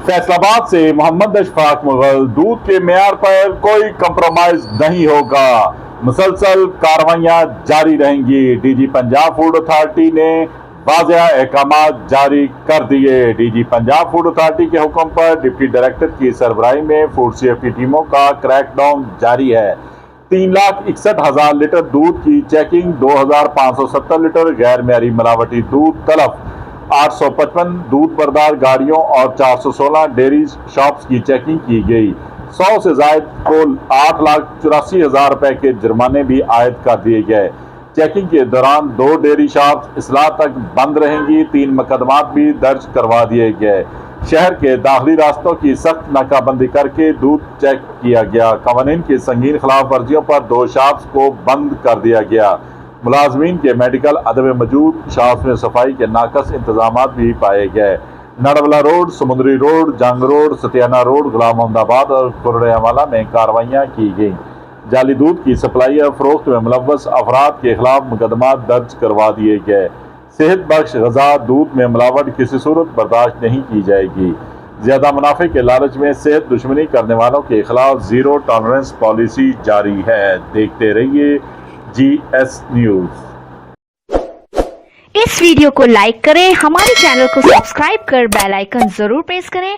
फैसलाबाद से मोहम्मद अशफाक मुगल, दूध के मेयार पर कोई कंप्रोमाइज नहीं होगा, मुसलसल कार्रवाइयां जारी रहेंगी। डीजी पंजाब फूड अथॉरिटी ने वाज़ेह अहकामात जारी कर दिए। डीजी पंजाब फूड अथॉरिटी के हुक्म पर डिप्टी डायरेक्टर की सरबराही में फूड सेफ्टी टीमों का क्रैकडाउन जारी है। 3,61,000 लीटर दूध की चेकिंग, 2,570 लीटर गैर मेयारी मिलावटी दूध तलब, 855 दूध बरदार गाड़ियों और 416 डेयरी शॉप्स की चेकिंग की गई। 100 से जायद को 8,84,000 रुपए के जुर्माने भी आयद कर दिए गए। चेकिंग के दौरान 2 डेयरी शॉप्स इसलाह तक बंद रहेंगी। 3 मुकदमात भी दर्ज करवा दिए गए। शहर के दाखिली रास्तों की सख्त नाकाबंदी करके दूध चेक किया गया। कवानीन की संगीन खिलाफ वर्जियों पर 2 शॉप्स को बंद कर दिया गया। मुलाजमीन के मेडिकल अदब मौजूद, शॉप्स में सफाई के नाकस इंतजाम भी पाए गए। नड़वला रोड, समुद्री रोड, जंग रोड, सतियाना रोड, गुलाम मोहम्मदाबाद और कुर्रेवाला में कार्रवाइयाँ की गईं। जाली दूध की सप्लाई और फरोख्त में मुलव्वस अफराद के खिलाफ मुकदमा दर्ज करवा दिए गए। सेहत बख्श गजा दूध में मिलावट किसी सूरत बर्दाश्त नहीं की जाएगी। ज्यादा मुनाफे के लालच में सेहत दुश्मनी करने वालों के खिलाफ जीरो टॉलरेंस पॉलिसी जारी है। देखते रहिए GS न्यूज। इस वीडियो को लाइक करें, हमारे चैनल को सब्सक्राइब कर बेल आइकन जरूर प्रेस करें